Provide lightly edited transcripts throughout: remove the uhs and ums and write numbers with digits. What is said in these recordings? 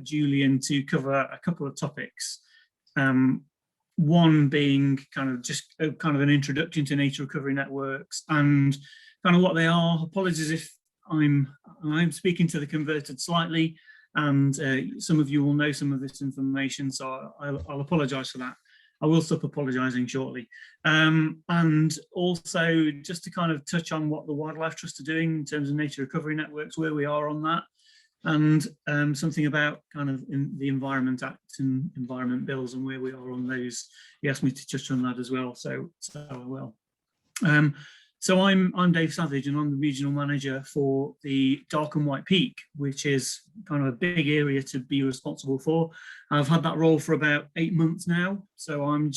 Julian to cover a couple of topics. One being kind of an introduction to nature recovery networks and kind of what they are. Apologies if I'm speaking to the converted slightly, and some of you will know some of this information, so I'll apologise for that. I will stop apologising shortly. And also just to kind of touch on what the Wildlife Trust are doing in terms of nature recovery networks, where we are on that, and something about kind of the Environment Act and environment bills and where we are on those. He asked me to touch on that as well, so I will. So I'm Dave Savage, and I'm the regional manager for the Dark and White Peak, which is kind of a big area to be responsible for. I've had that role for about 8 months now, so I'm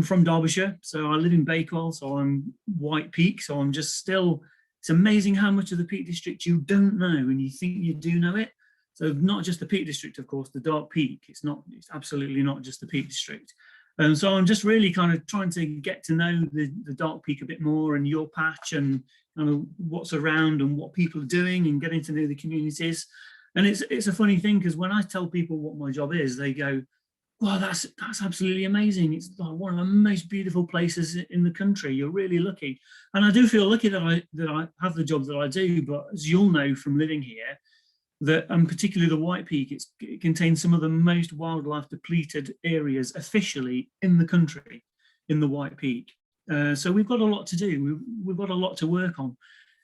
from Derbyshire, so I live in Bakewell, so I'm White Peak, so I'm just still. It's amazing how much of the Peak District you don't know and you think you do know it. So not just the Peak District, of course, the Dark Peak. It's absolutely not just the Peak District. So I'm just really kind of trying to get to know the Dark Peak a bit more, and your patch, and kind of what's around and what people are doing, and getting to know the communities. And it's a funny thing, because when I tell people what my job is, they go, "Wow, that's absolutely amazing. It's like one of the most beautiful places in the country. You're really lucky." And I do feel lucky that I have the job that I do. But as you'll know from living here, that, and particularly the White Peak, it contains some of the most wildlife depleted areas officially in the country, in the White Peak. So we've got a lot to do. We've got a lot to work on,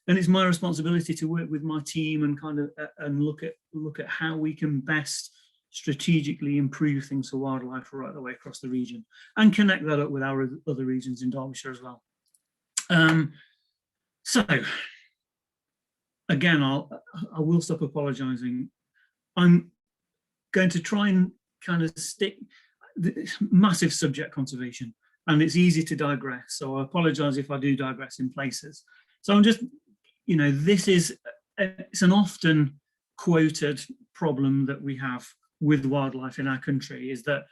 and it's my responsibility to work with my team and kind of and look at how we can best strategically improve things for wildlife right the way across the region, and connect that up with our other regions in Derbyshire as well. So again, I will stop apologising. I'm going to try and kind of stick this massive subject, conservation, and it's easy to digress. So I apologise if I do digress in places. So I'm just, it's an often quoted problem that we have with wildlife in our country, is that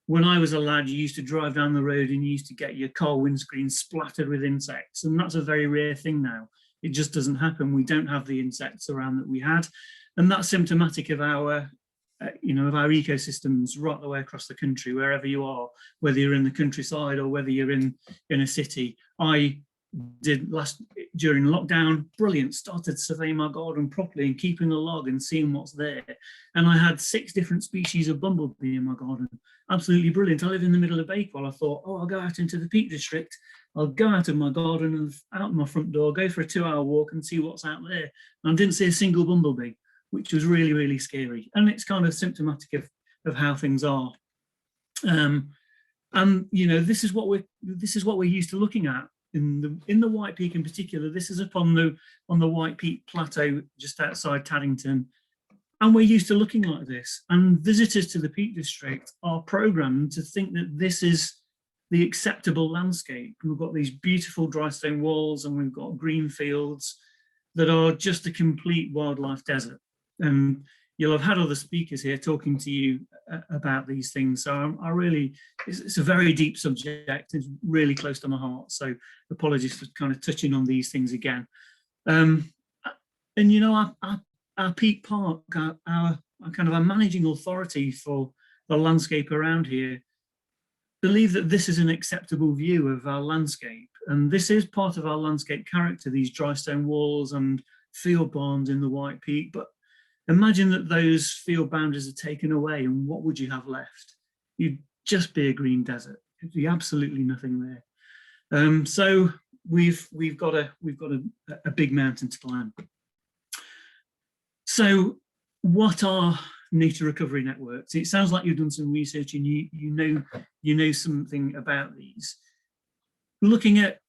when I was a lad, you used to drive down the road and you used to get your car windscreen splattered with insects, and that's a very rare thing now. It just doesn't happen. We don't have the insects around that we had, and that's symptomatic of our of our ecosystems right the way across the country, wherever you are, whether you're in the countryside or whether you're in a city. I did during lockdown, brilliant, started surveying my garden properly and keeping a log and seeing what's there, and I had 6 different species of bumblebee in my garden. Absolutely brilliant. I live in the middle of Bakewell. I thought, oh, I'll go out into the Peak District, I'll go out of my garden and out my front door, go for a 2-hour walk and see what's out there, and I didn't see a single bumblebee, which was really, really scary. And it's kind of symptomatic of how things are. And this is what we're used to looking at in the White Peak in particular. This is up on the White Peak Plateau just outside Taddington, and we're used to looking like this. And visitors to the Peak District are programmed to think that this is the acceptable landscape. We've got these beautiful dry stone walls, and we've got green fields that are just a complete wildlife desert. And you'll have had other speakers here talking to you about these things. So it's a very deep subject. It's really close to my heart. So apologies for kind of touching on these things again. And our Peak Park, our kind of a managing authority for the landscape around here, believe that this is an acceptable view of our landscape. And this is part of our landscape character, these dry stone walls and field barns in the White Peak. But imagine that those field boundaries are taken away, and what would you have left? You'd just be a green desert. It'd be absolutely nothing there. So we've got a big mountain to climb. So what are nature recovery networks? It sounds like you've done some research and you know something about these. Looking at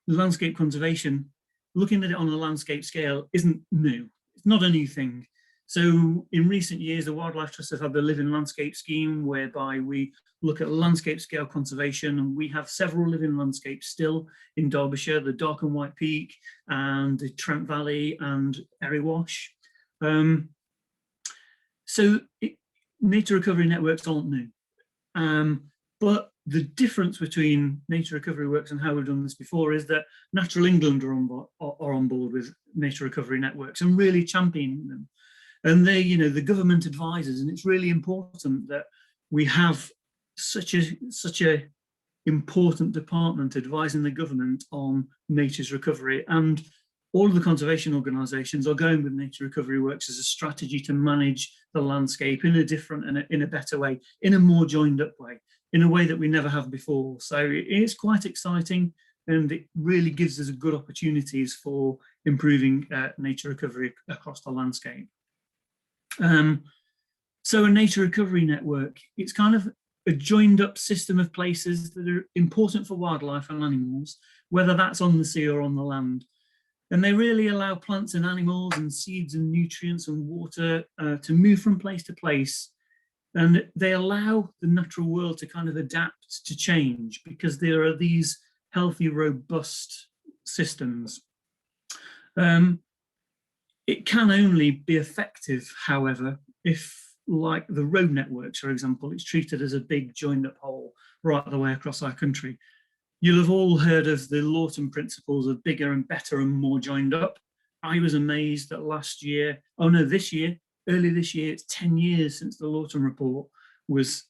landscape conservation, looking at it on a landscape scale isn't new. It's not a new thing. So in recent years, the Wildlife Trust have had the Living Landscape Scheme, whereby we look at landscape scale conservation, and we have several living landscapes still in Derbyshire, the Dark and White Peak and the Trent Valley and Erewash. So nature recovery networks aren't new, but the difference between nature recovery works and how we've done this before is that Natural England are on board with nature recovery networks and really championing them. And they, the government advisors, and it's really important that we have such a important department advising the government on nature's recovery. And all of the conservation organisations are going with nature recovery works as a strategy to manage the landscape in a different and in a better way, in a more joined up way, in a way that we never have before. So it is quite exciting, and it really gives us good opportunities for improving nature recovery across the landscape. So a nature recovery network, it's kind of a joined up system of places that are important for wildlife and animals, whether that's on the sea or on the land. And they really allow plants and animals and seeds and nutrients and water to move from place to place. And they allow the natural world to kind of adapt to change, because there are these healthy, robust systems. It can only be effective, however, if, like the road networks, for example, it's treated as a big joined up whole right the way across our country. You'll have all heard of the Lawton principles of bigger and better and more joined up. I was amazed that last year, early this year, it's 10 years since the Lawton report was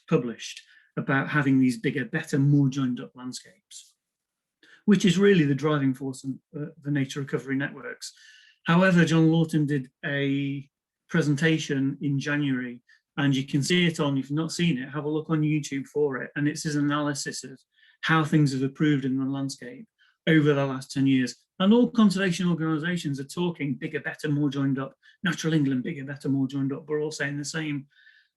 published about having these bigger, better, more joined up landscapes, which is really the driving force of the nature recovery networks. However, John Lawton did a presentation in January, and you can see it on, if you've not seen it, have a look on YouTube for it. And it's his analysis of how things have improved in the landscape over the last 10 years. And all conservation organisations are talking bigger, better, more joined up. Natural England, bigger, better, more joined up. We're all saying the same.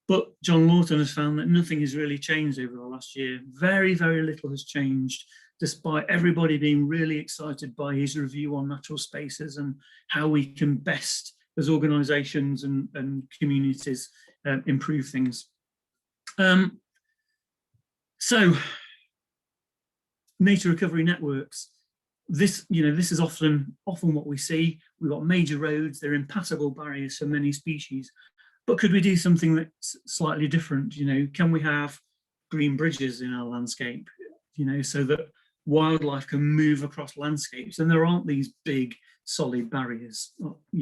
But John Lawton has found that nothing has really changed over the last year. Very, very little has changed, despite everybody being really excited by his review on natural spaces and how we can best, as organisations and communities, improve things. So, nature recovery networks. This is often what we see. We've got major roads; they're impassable barriers for many species. But could we do something that's slightly different? Can we have green bridges in our landscape? So that wildlife can move across landscapes, and there aren't these big solid barriers.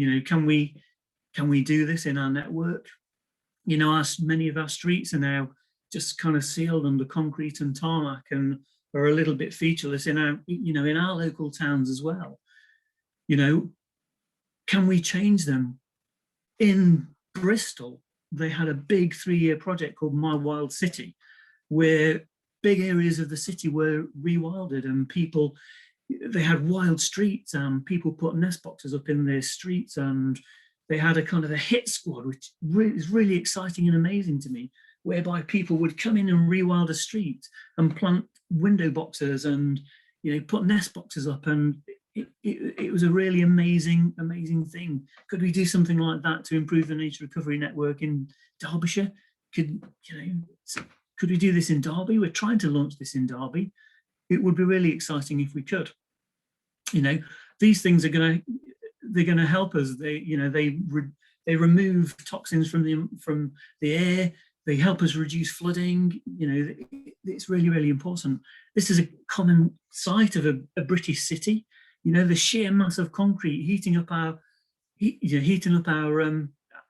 Can we do this in our network? Many of our streets are now just kind of sealed under concrete and tarmac, and are a little bit featureless in our local towns as well. Can we change them? In Bristol, they had a big 3-year project called My Wild City, where big areas of the city were rewilded, and they had wild streets, and people put nest boxes up in their streets, and they had a kind of a hit squad, which is really exciting and amazing to me, whereby people would come in and rewild a street and plant window boxes and put nest boxes up, and it was a really amazing thing. Could we do something like that to improve the nature recovery network in Derbyshire? Could we do this in Derby? We're trying to launch this in Derby. It would be really exciting if we could. These things are going to help us. They remove toxins from the air. They help us reduce flooding. It's really, really important. This is a common sight of a British city. The sheer mass of concrete heating up our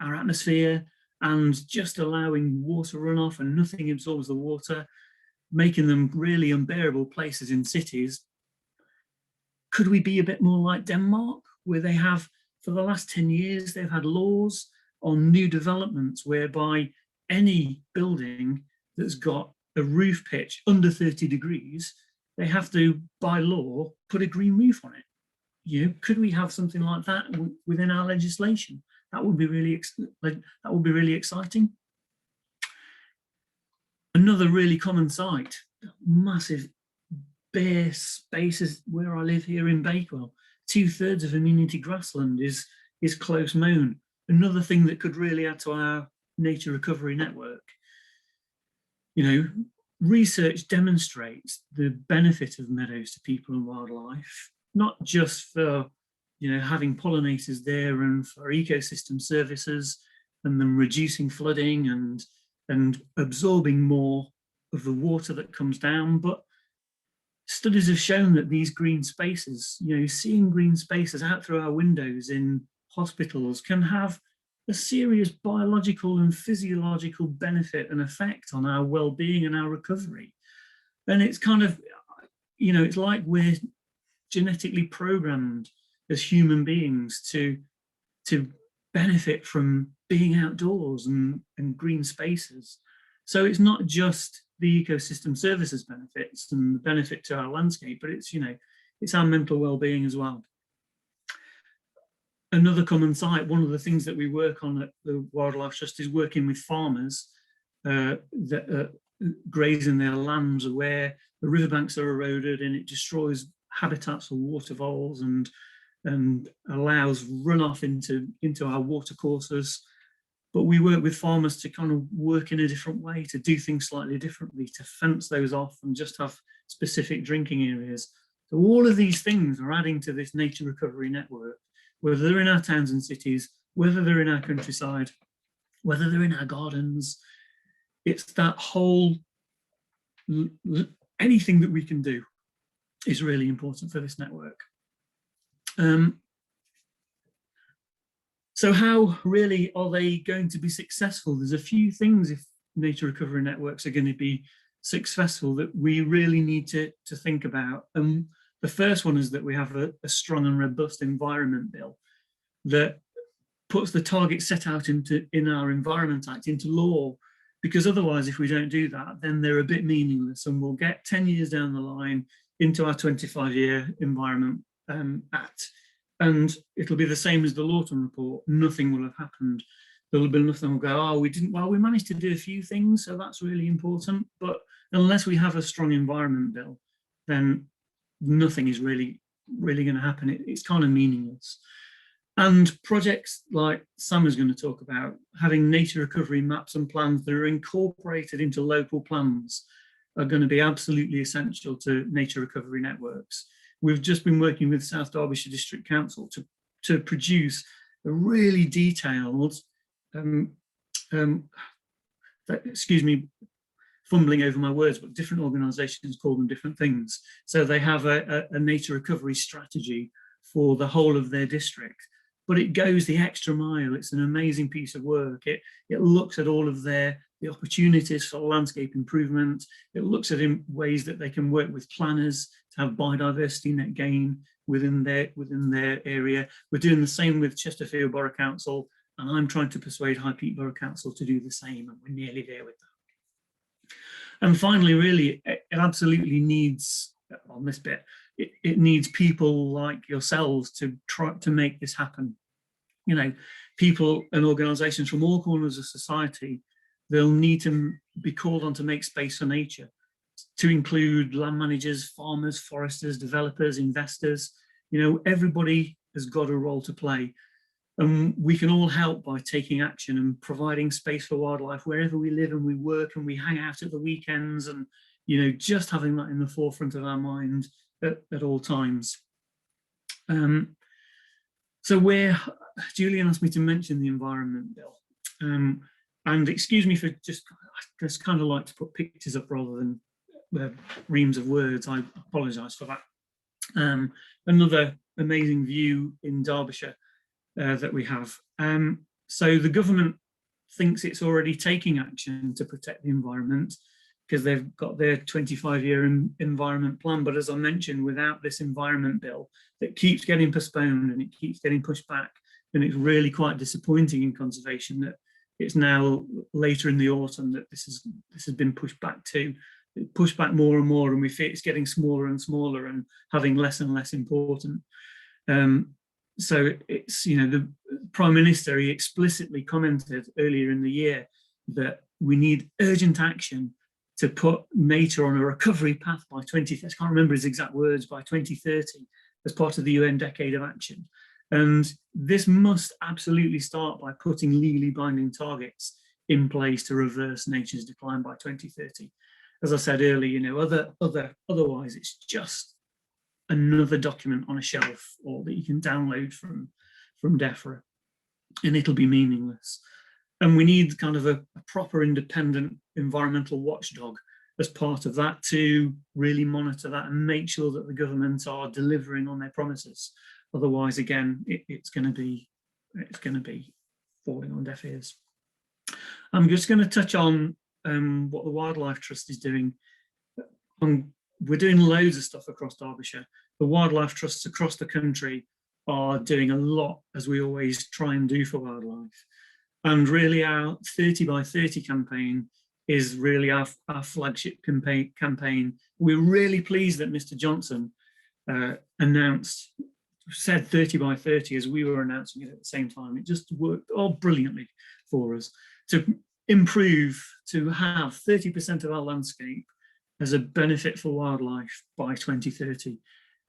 atmosphere, and just allowing water runoff, and nothing absorbs the water, making them really unbearable places in cities. Could we be a bit more like Denmark, where they have, for the last 10 years, they've had laws on new developments whereby any building that's got a roof pitch under 30 degrees, they have to, by law, put a green roof on it. Could we have something like that within our legislation? That would be really exciting. Another really common site, massive bare spaces where I live here in Bakewell. 2/3 of amenity grassland is close mown. Another thing that could really add to our nature recovery network. Research demonstrates the benefit of meadows to people and wildlife, not just for having pollinators there and for ecosystem services, and them reducing flooding and absorbing more of the water that comes down, but studies have shown that these green spaces, seeing green spaces out through our windows in hospitals can have a serious biological and physiological benefit and effect on our well-being and our recovery. And it's kind of, it's like we're genetically programmed as human beings to benefit from being outdoors and green spaces. So it's not just the ecosystem services benefits and the benefit to our landscape, but it's our mental well-being as well. Another common site, one of the things that we work on at the Wildlife Trust is working with farmers that grazing their lands where the riverbanks are eroded, and it destroys habitats for water voles and allows runoff into our watercourses. But we work with farmers to kind of work in a different way, to do things slightly differently, to fence those off and just have specific drinking areas. So all of these things are adding to this nature recovery network, whether they're in our towns and cities, whether they're in our countryside, whether they're in our gardens. It's that whole, anything that we can do is really important for this network. So how really are they going to be successful? There's a few things, if nature recovery networks are going to be successful, that we really need to think about. The first one is that we have a strong and robust environment bill that puts the targets set out in our Environment Act into law, because otherwise, if we don't do that, then they're a bit meaningless, and we'll get 10 years down the line into our 25-year Environment Act, and it'll be the same as the Lawton report. Nothing will have happened. There'll be nothing. We'll go, oh, we managed to do a few things, so that's really important. But unless we have a strong environment bill, then nothing is really going to happen. It's kind of meaningless. And projects like Sam is going to talk about, having nature recovery maps and plans that are incorporated into local plans, are going to be absolutely essential to nature recovery networks. We've just been working with South Derbyshire District Council to produce a really detailed, excuse me, fumbling over my words, but different organisations call them different things. So they have a nature recovery strategy for the whole of their district, but it goes the extra mile. It's an amazing piece of work. It looks at all of the opportunities for landscape improvement. It looks at ways that they can work with planners to have biodiversity net gain within their area. We're doing the same with Chesterfield Borough Council, and I'm trying to persuade High Peak Borough Council to do the same, and we're nearly there with that. And finally, really, it absolutely needs, on this bit, it needs people like yourselves to try to make this happen. People and organisations from all corners of society, they'll need to be called on to make space for nature, to include land managers, farmers, foresters, developers, investors. Everybody has got a role to play. And we can all help by taking action and providing space for wildlife wherever we live and we work and we hang out at the weekends, and just having that in the forefront of our mind at all times. So Julian asked me to mention the Environment Bill. And excuse me for just kind of like to put pictures up rather than reams of words. I apologise for that. Another amazing view in Derbyshire that we have. So the government thinks it's already taking action to protect the environment because they've got their 25-year environment plan. But as I mentioned, without this environment bill, that keeps getting postponed and it keeps getting pushed back. And it's really quite disappointing in conservation that it's now later in the autumn that this has been pushed back more and more, and we feel it's getting smaller and smaller and having less and less important. So it's, the Prime Minister, he explicitly commented earlier in the year that we need urgent action to put nature on a recovery path by 2030. I can't remember his exact words, by 2030 as part of the UN Decade of Action. And this must absolutely start by putting legally binding targets in place to reverse nature's decline by 2030. As I said earlier, otherwise it's just another document on a shelf or that you can download from DEFRA, and it'll be meaningless. And we need kind of a proper independent environmental watchdog as part of that to really monitor that and make sure that the governments are delivering on their promises. Otherwise, again, it's going to be it's going to be falling on deaf ears. I'm just going to touch on what the Wildlife Trust is doing. We're doing loads of stuff across Derbyshire. The Wildlife Trusts across the country are doing a lot, as we always try and do for wildlife. And really our 30 by 30 campaign is really our flagship campaign. We're really pleased that Mr. Johnson said 30 by 30 as we were announcing it at the same time. It just worked brilliantly for us to improve, to have 30% of our landscape as a benefit for wildlife by 2030.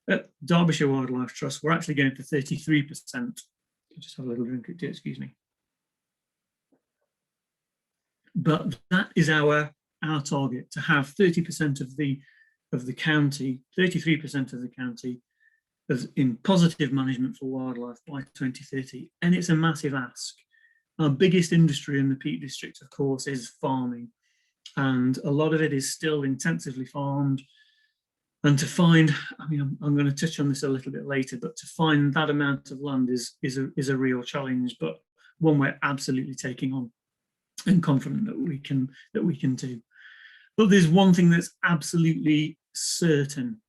At Derbyshire Wildlife Trust, we're actually going for 33%. Just have a little drink, excuse me. But that is our target, to have 30% of the county, 33% of the county as in positive management for wildlife by 2030. And it's a massive ask. Our biggest industry in the Peak District, of course, is farming. And a lot of it is still intensively farmed. And to find, I mean, I'm going to touch on this a little bit later, but to find that amount of land is a real challenge, but one we're absolutely taking on and confident that we can do. But there's one thing that's absolutely certain,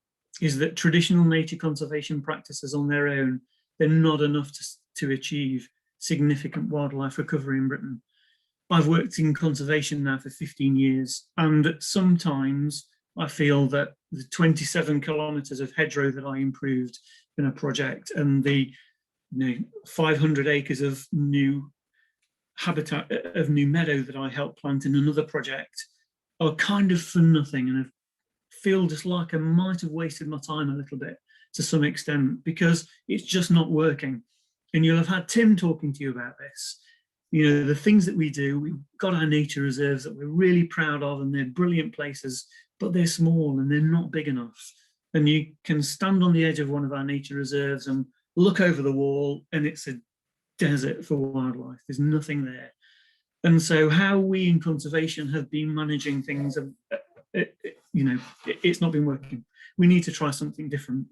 is that traditional nature conservation practices on their own, they're not enough to achieve significant wildlife recovery in Britain. I've worked in conservation now for 15 years, and sometimes I feel that the 27 kilometres of hedgerow that I improved in a project and the 500 acres of new habitat, of new meadow that I helped plant in another project are kind of for nothing, and I feel just like I might have wasted my time a little bit to some extent because it's just not working. And you'll have had Tim talking to you about this. You know, the things that we do, we've got our nature reserves that we're really proud of, and they're brilliant places, but they're small and they're not big enough. And you can stand on the edge of one of our nature reserves and look over the wall, and it's a desert for wildlife. There's nothing there. And so how we in conservation have been managing things, it's not been working. We need to try something different.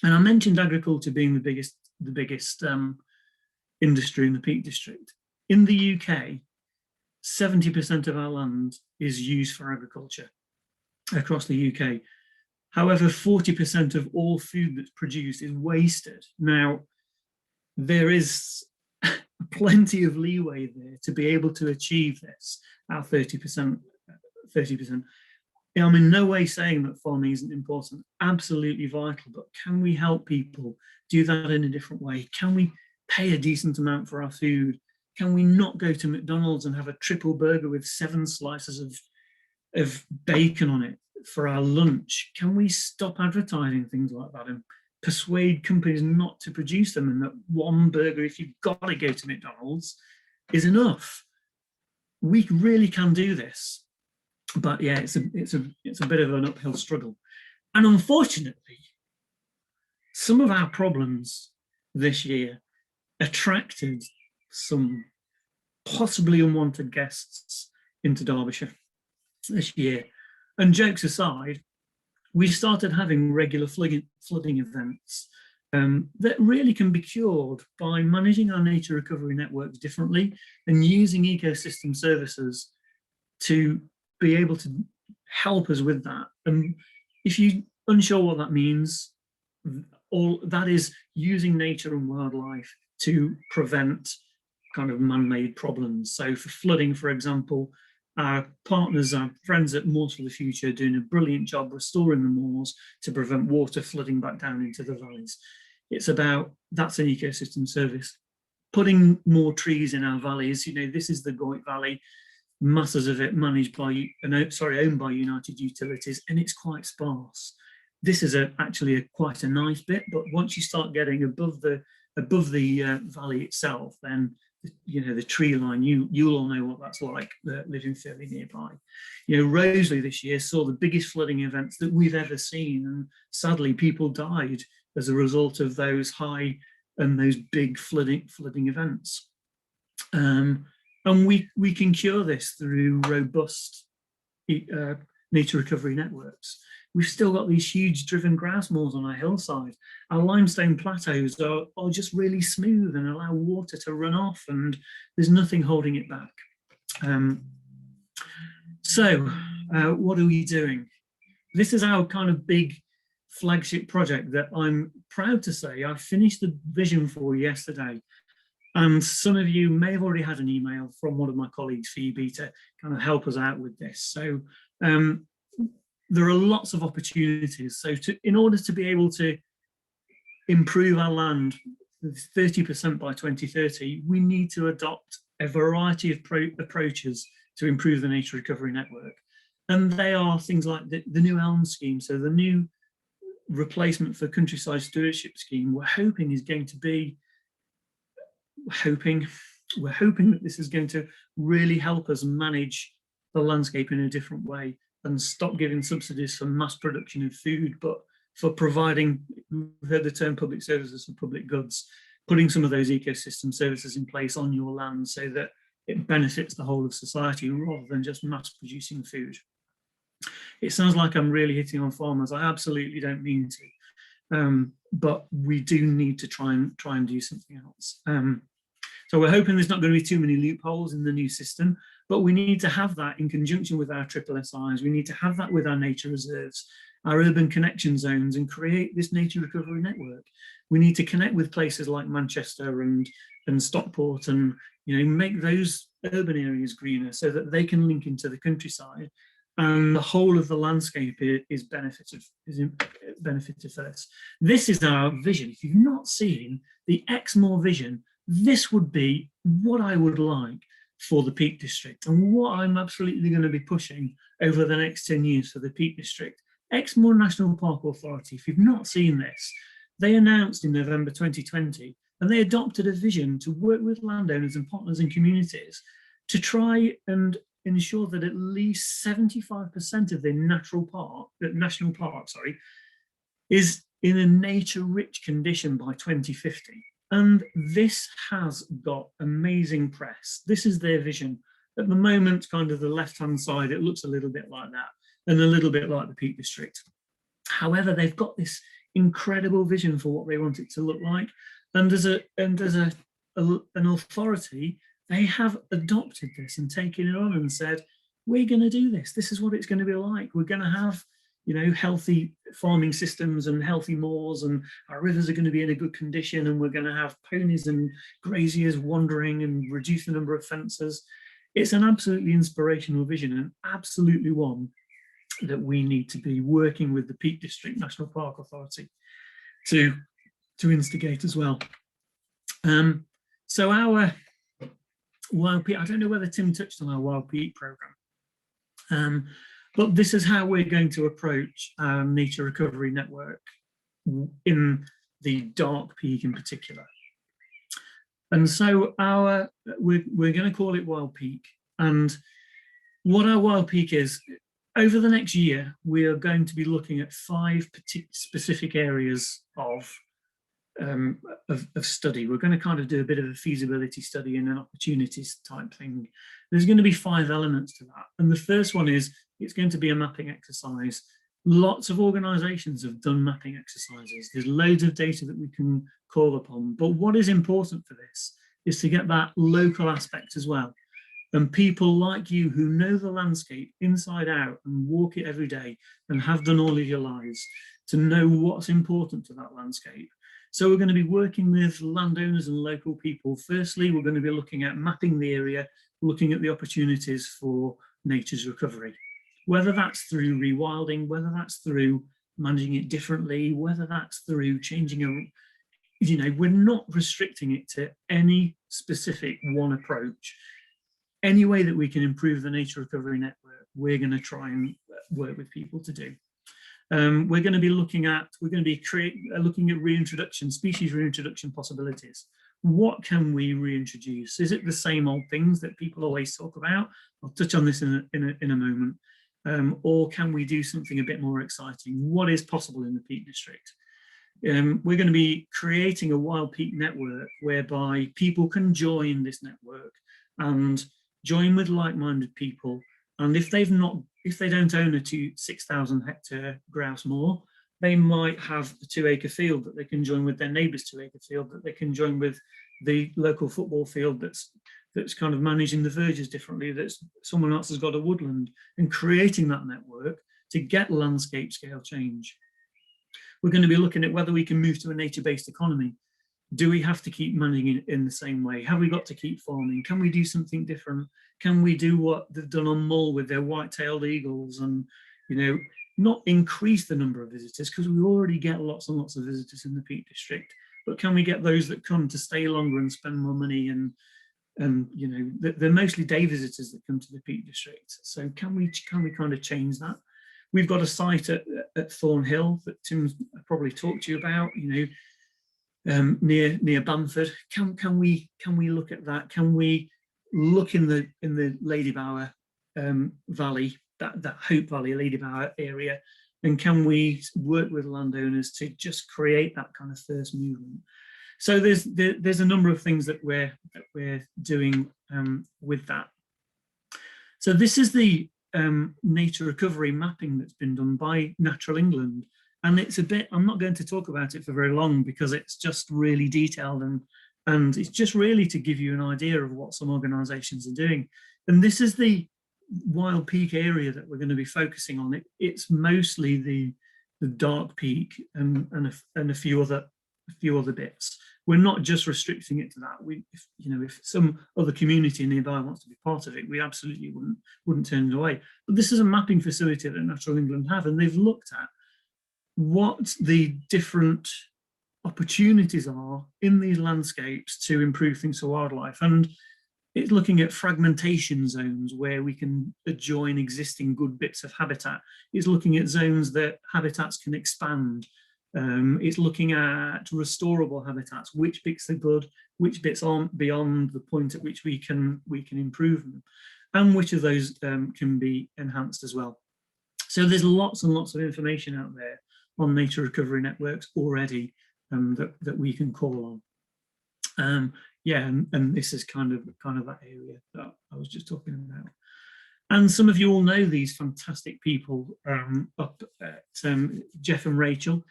And I mentioned agriculture being the biggest industry in the Peak District. In the UK, 70% of our land is used for agriculture across the UK. However, 40% of all food that's produced is wasted. Now, there is plenty of leeway there to be able to achieve this, our 30%. I'm in no way saying that farming isn't important, absolutely vital, but can we help people do that in a different way? Can we pay a decent amount for our food? Can we not go to McDonald's and have a triple burger with 7 slices of bacon on it for our lunch? Can we stop advertising things like that and persuade companies not to produce them, and that one burger, if you've got to go to McDonald's, is enough? We really can do this. But yeah, it's a bit of an uphill struggle. And unfortunately, some of our problems this year attracted some possibly unwanted guests into Derbyshire this year. And jokes aside, we started having regular flooding events that really can be cured by managing our nature recovery networks differently and using ecosystem services to be able to help us with that. And if you're unsure what that means, all that is using nature and wildlife to prevent kind of man-made problems. So for flooding, for example, our partners, our friends at Moors for the Future are doing a brilliant job restoring the moors to prevent water flooding back down into the valleys. It's about, that's an ecosystem service. Putting more trees in our valleys, this is the Goit Valley, masses of it managed by, owned by United Utilities, and it's quite sparse. This is actually quite a nice bit, but once you start getting above the valley itself, then the tree line, you'll all know what that's like, living fairly nearby. Roseley this year saw the biggest flooding events that we've ever seen, and sadly people died as a result of those high and those big flooding events. And we can cure this through robust nature recovery networks. We've still got these huge driven grass moors on our hillside. Our limestone plateaus are just really smooth and allow water to run off, and there's nothing holding it back. What are we doing? This is our kind of big flagship project that I'm proud to say I finished the vision for yesterday. And some of you may have already had an email from one of my colleagues, Phoebe, to kind of help us out with this. So there are lots of opportunities. So in order to be able to improve our land 30% by 2030, we need to adopt a variety of approaches to improve the nature recovery network. And they are things like the new ELM scheme. So the new replacement for countryside stewardship scheme, we're hoping is going to be, we're hoping that this is going to really help us manage the landscape in a different way and stop giving subsidies for mass production of food, but for providing, we've heard the term public services and public goods, putting some of those ecosystem services in place on your land so that it benefits the whole of society rather than just mass producing food. It sounds like I'm really hitting on farmers. I absolutely don't mean to, but we do need to try and do something else. So we're hoping there's not going to be too many loopholes in the new system, but we need to have that in conjunction with our SSSIs. We need to have that with our nature reserves, our urban connection zones, and create this nature recovery network. We need to connect with places like Manchester and Stockport, and make those urban areas greener so that they can link into the countryside, and the whole of the landscape is benefited for this. This is our vision. If you've not seen the Exmoor vision, this would be what I would like for the Peak District, and what I'm absolutely going to be pushing over the next 10 years for the Peak District. Exmoor National Park Authority, if you've not seen this, they announced in November 2020, and they adopted a vision to work with landowners and partners and communities to try and ensure that at least 75% of their national park, is in a nature-rich condition by 2050. And this has got amazing press. This is their vision. At the moment, kind of the left-hand side, it looks a little bit like that, and a little bit like the Peak District. However, they've got this incredible vision for what they want it to look like. And as an authority, they have adopted this and taken it on and said, we're going to do this. This is what it's going to be like. We're going to have, healthy farming systems and healthy moors, and our rivers are going to be in a good condition, and we're going to have ponies and graziers wandering and reduce the number of fences. It's an absolutely inspirational vision, and absolutely one that we need to be working with the Peak District National Park Authority to instigate as well. So our Wild Peak, I don't know whether Tim touched on our Wild Peak programme, but this is how we're going to approach nature recovery network in the dark peak in particular. And so we're going to call it Wild Peak. And what our Wild Peak is, over the next year, we are going to be looking at 5 specific areas of study. We're going to kind of do a bit of a feasibility study and an opportunities type thing. There's going to be 5 elements to that. And the first one is, it's going to be a mapping exercise. Lots of organisations have done mapping exercises. There's loads of data that we can call upon. But what is important for this is to get that local aspect as well. And people like you who know the landscape inside out and walk it every day and have done all of your lives to know what's important to that landscape. So we're going to be working with landowners and local people. Firstly, we're going to be looking at mapping the area, looking at the opportunities for nature's recovery, whether that's through rewilding, whether that's through managing it differently, whether that's through changing we're not restricting it to any specific one approach. Any way that we can improve the nature recovery network, we're going to try and work with people to do. We're going to be looking at reintroduction, species reintroduction possibilities. What can we reintroduce? Is it the same old things that people always talk about? I'll touch on this in a moment. Or can we do something a bit more exciting? What is possible in the Peak District? We're going to be creating a Wild Peak network whereby people can join this network and join with like-minded people. And if if they don't own a 6,000 hectare grouse moor, they might have a 2-acre field that they can join with their neighbour's 2-acre field, that they can join with the local football field that's kind of managing the verges differently, that's someone else has got a woodland, and creating that network to get landscape scale change. We're going to be looking at whether we can move to a nature-based economy. Do we have to keep managing in the same way? Have we got to keep farming? Can we do something different? Can we do what they've done on Mull with their white-tailed eagles, and, you know, not increase the number of visitors, because we already get lots and lots of visitors in the Peak District, but can we get those that come to stay longer and spend more money? And you know, they're mostly day visitors that come to the Peak District. So can we kind of change that? We've got a site at Thornhill that Tim's probably talked to you about, you know, near Bamford. Can we look at that? Can we look in the Lady Bower Valley, that Hope Valley, Lady Bower area, and can we work with landowners to just create that kind of first movement? So there's a number of things that we're doing with that. So this is the nature recovery mapping that's been done by Natural England, and it's a bit, I'm not going to talk about it for very long because it's just really detailed, and it's just really to give you an idea of what some organisations are doing. And this is the wild peak area that we're going to be focusing on. It's mostly the dark peak and a few other bits. We're not just restricting it to that. If some other community nearby wants to be part of it, we absolutely wouldn't turn it away. But this is a mapping facility that Natural England have, and they've looked at what the different opportunities are in these landscapes to improve things for wildlife. And it's looking at fragmentation zones where we can adjoin existing good bits of habitat. It's looking at zones that habitats can expand. It's looking at restorable habitats, which bits are good, which bits aren't beyond the point at which we can improve them, and which of those can be enhanced as well. So there's lots and lots of information out there on nature recovery networks already that we can call on. Yeah, and this is kind of that area that I was just talking about. And some of you all know these fantastic people up at Jeff and Rachel.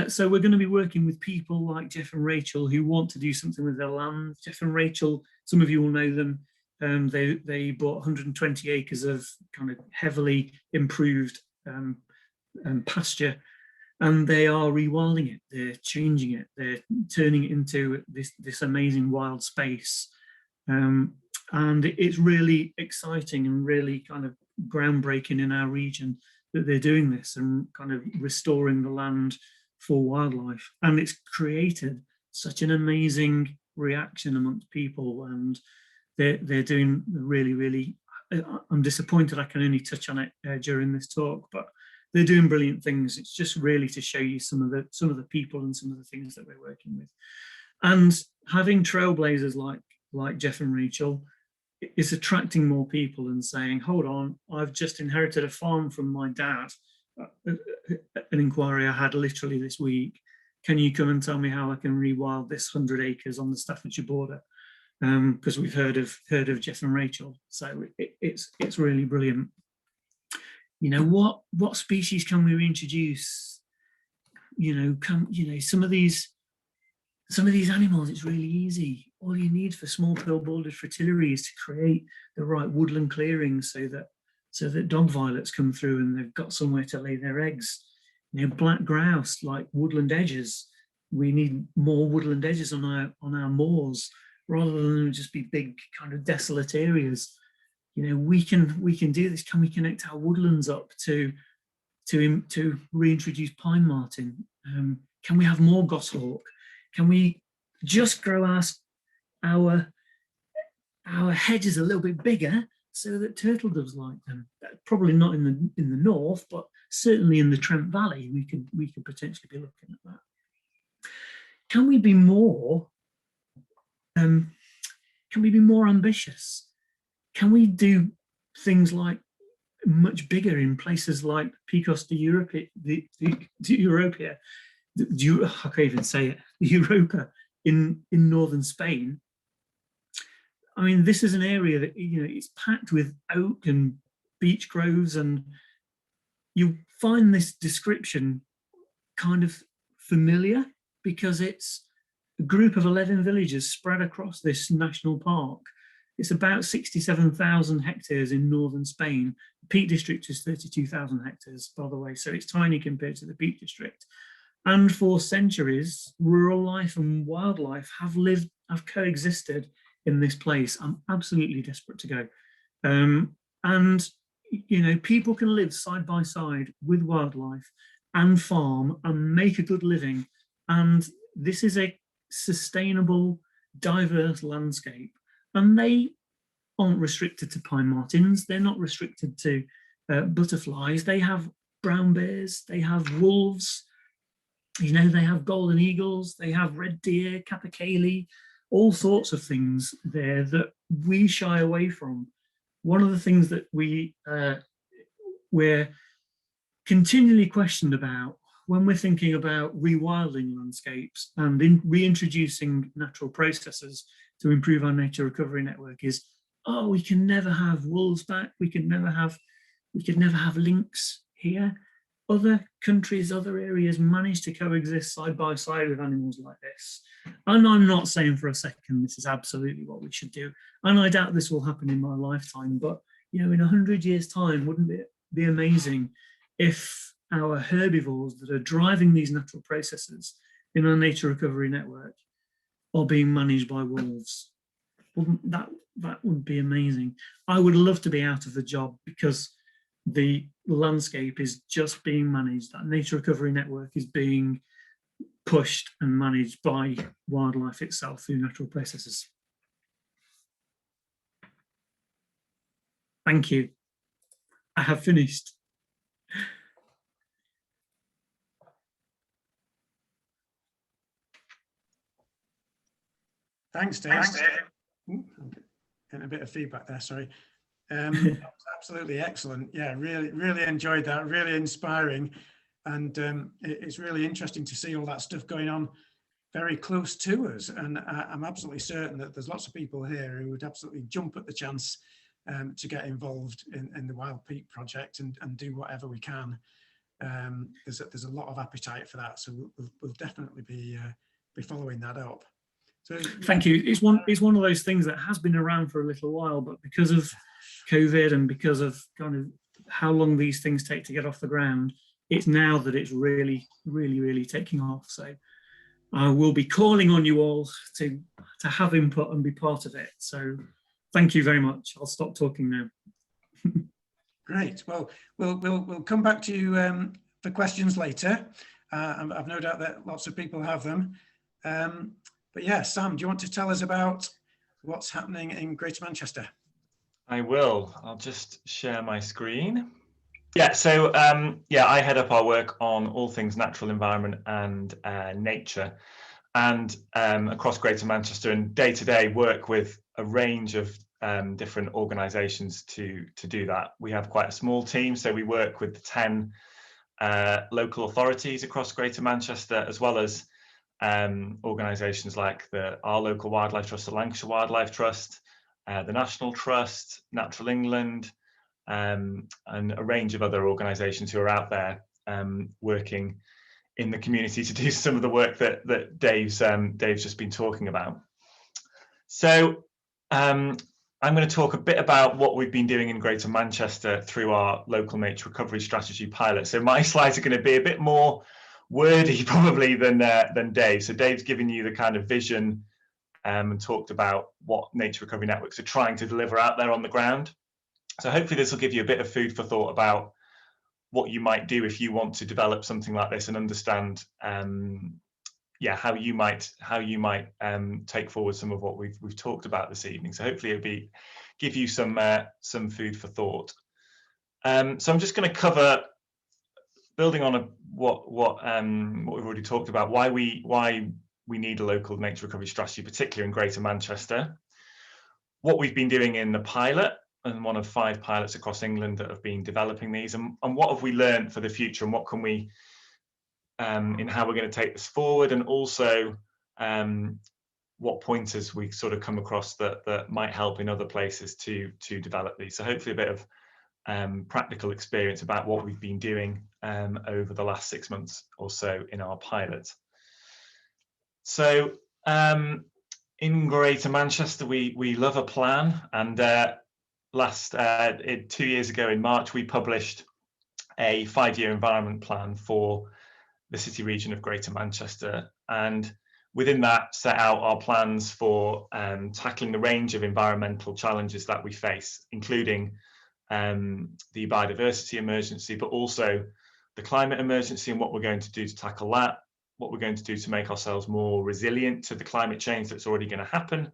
So we're going to be working with people like Jeff and Rachel who want to do something with their land. Jeff and Rachel, some of you will know them. They bought 120 acres of kind of heavily improved pasture, and they are rewilding it. They're changing it. They're turning it into this amazing wild space. And it's really exciting and really kind of groundbreaking in our region that they're doing this and kind of restoring the land for wildlife. And it's created such an amazing reaction amongst people, and they're doing really, I'm disappointed I can only touch on it during this talk, but they're doing brilliant things. It's just really to show you some of the people and some of the things that we're working with. And having trailblazers like Jeff and Rachel is attracting more people and saying, hold on, I've just inherited a farm from my dad. An inquiry I had literally this week. Can you come and tell me how I can rewild this 100 acres on the Staffordshire border? Because we've heard of Jeff and Rachel. So it's really brilliant. You know, what species can we reintroduce? Some of these animals, it's really easy. All you need for small pill-bordered fritillary is to create the right woodland clearings so that dog violets come through and they've got somewhere to lay their eggs. You know, black grouse like woodland edges. We need more woodland edges on our moors rather than just be big kind of desolate areas. You know, we can do this. Can we connect our woodlands up to reintroduce pine marten? Can we have more goshawk? Can we just grow our hedges a little bit bigger so that turtle doves like them? Probably not in the north, but certainly in the Trent Valley, we could potentially be looking at that. Can we be more? Can we be more ambitious? Can we do things like much bigger in places like Picos de Europa, I can't even say it, Europa in northern Spain? I mean, this is an area that, you know, it's packed with oak and beech groves, and you find this description kind of familiar because it's a group of 11 villages spread across this national park. It's about 67,000 hectares in northern Spain. The Peak District is 32,000 hectares, by the way, so it's tiny compared to the Peak District. And for centuries, rural life and wildlife have coexisted in this place. I'm absolutely desperate to go. And, you know, people can live side by side with wildlife and farm and make a good living. And this is a sustainable, diverse landscape. And they aren't restricted to pine martens. They're not restricted to butterflies. They have brown bears, they have wolves, you know, they have golden eagles, they have red deer, capercaillie, all sorts of things there that we shy away from. One of the things that we're continually questioned about when we're thinking about rewilding landscapes and reintroducing natural processes to improve our nature recovery network is, oh, we can never have wolves back. We could never have lynx here. Other countries, other areas manage to coexist side by side with animals like this. And I'm not saying for a second this is absolutely what we should do. And I doubt this will happen in my lifetime, but you know, in 100 years' time, wouldn't it be amazing if our herbivores that are driving these natural processes in our nature recovery network are being managed by wolves? Wouldn't that would be amazing. I would love to be out of the job because the landscape is just being managed. That nature recovery network is being pushed and managed by wildlife itself through natural processes. Thank you. I have finished. Thanks, Dave. Getting a bit of feedback there, sorry. That was absolutely excellent. Yeah, really enjoyed that, really inspiring. And it's really interesting to see all that stuff going on very close to us. And I'm absolutely certain that there's lots of people here who would absolutely jump at the chance to get involved in the Wild Peak project and do whatever we can. There's a lot of appetite for that, so we'll definitely be following that up. So, thank you. It's one of those things that has been around for a little while, but because of COVID and because of kind of how long these things take to get off the ground, it's now that it's really taking off. So I will be calling on you all to have input and be part of it. So thank you very much. I'll stop talking now. Great. Well, we'll come back to you for questions later. I've no doubt that lots of people have them. But yeah, Sam, do you want to tell us about what's happening in Greater Manchester? I will. I'll just share my screen. Yeah, so I head up our work on all things natural environment and nature, and across Greater Manchester, and day to day work with a range of different organisations to do that. We have quite a small team, so we work with the 10 local authorities across Greater Manchester, as well as organisations like our local wildlife trust, the Lancashire Wildlife Trust, the National Trust, Natural England, and a range of other organisations who are out there working in the community to do some of the work that Dave's just been talking about. So I'm going to talk a bit about what we've been doing in Greater Manchester through our local nature recovery strategy pilot. So my slides are going to be a bit more wordy probably than Dave. So Dave's given you the kind of vision and talked about what nature recovery networks are trying to deliver out there on the ground. So hopefully this will give you a bit of food for thought about what you might do if you want to develop something like this and understand how you might take forward some of what we've talked about this evening. So hopefully it'll give you some food for thought. So I'm just going to cover, building on what we've already talked about, why we need a local nature recovery strategy, particularly in Greater Manchester, what we've been doing in the pilot, and one of 5 pilots across England that have been developing these, and what have we learned for the future, and what can we, in how we're going to take this forward, and also what pointers we sort of come across that might help in other places to develop these. So hopefully a bit of practical experience about what we've been doing over the last 6 months or so in our pilot. So in Greater Manchester, we love a plan, and 2 years ago in March, we published a 5-year environment plan for the city region of Greater Manchester, and within that set out our plans for tackling the range of environmental challenges that we face, including the biodiversity emergency, but also the climate emergency and what we're going to do to tackle that, what we're going to do to make ourselves more resilient to the climate change that's already going to happen,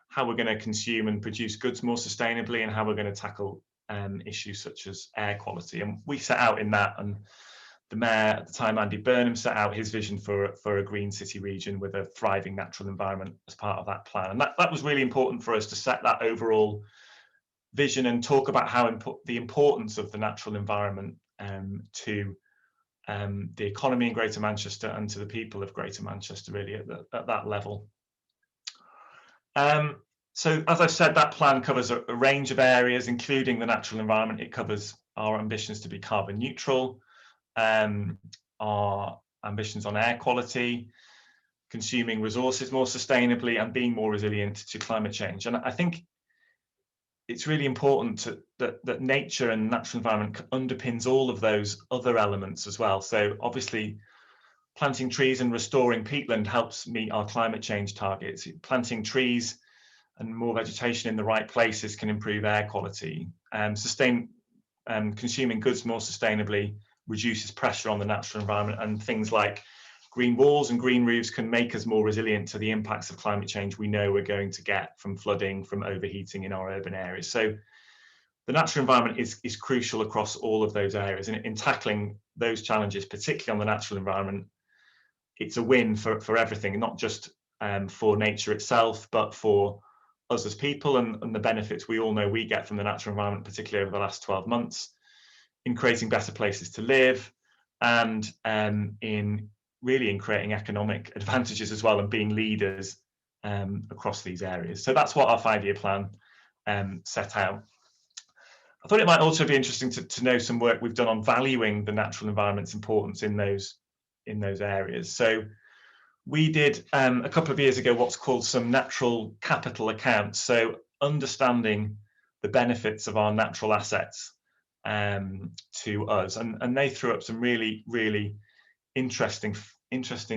how we're going to consume and produce goods more sustainably, and how we're going to tackle issues such as air quality. And we set out in that, and the mayor at the time, Andy Burnham, set out his vision for a green city region with a thriving natural environment as part of that plan. And that was really important for us to set that overall vision and talk about how the importance of the natural environment to the economy in Greater Manchester and to the people of Greater Manchester, really at that level. So as I've said, that plan covers a range of areas, including the natural environment. It covers our ambitions to be carbon neutral, our ambitions on air quality, consuming resources more sustainably, and being more resilient to climate change. And I think it's really important that nature and natural environment underpins all of those other elements as well. So obviously, planting trees and restoring peatland helps meet our climate change targets. Planting trees and more vegetation in the right places can improve air quality. Consuming goods more sustainably reduces pressure on the natural environment, and things like green walls and green roofs can make us more resilient to the impacts of climate change we know we're going to get from flooding, from overheating in our urban areas. So the natural environment is crucial across all of those areas. And in tackling those challenges, particularly on the natural environment, it's a win for everything, not just for nature itself, but for us as people and the benefits we all know we get from the natural environment, particularly over the last 12 months, in creating better places to live, and in creating economic advantages as well, and being leaders across these areas. So that's what our 5-year plan set out. I thought it might also be interesting to know some work we've done on valuing the natural environment's importance in those areas. So we did a couple of years ago what's called some natural capital accounts. So understanding the benefits of our natural assets to us, and they threw up some really interesting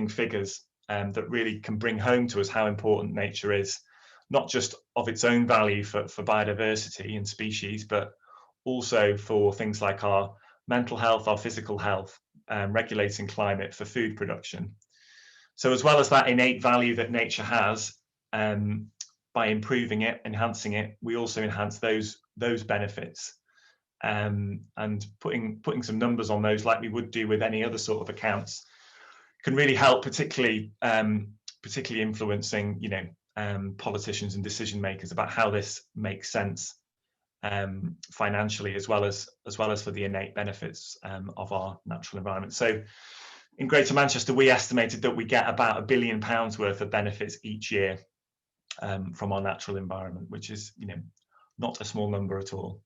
figures that really can bring home to us how important nature is, not just of its own value for biodiversity and species, but also for things like our mental health, our physical health, regulating climate, for food production. So as well as that innate value that nature has, by improving it, enhancing it, we also enhance those benefits, and putting some numbers on those, like we would do with any other sort of accounts, can really help, particularly influencing politicians and decision makers about how this makes sense financially, as well as for the innate benefits of our natural environment. So in Greater Manchester, we estimated that we get about £1 billion worth of benefits each year from our natural environment, which is not a small number at all.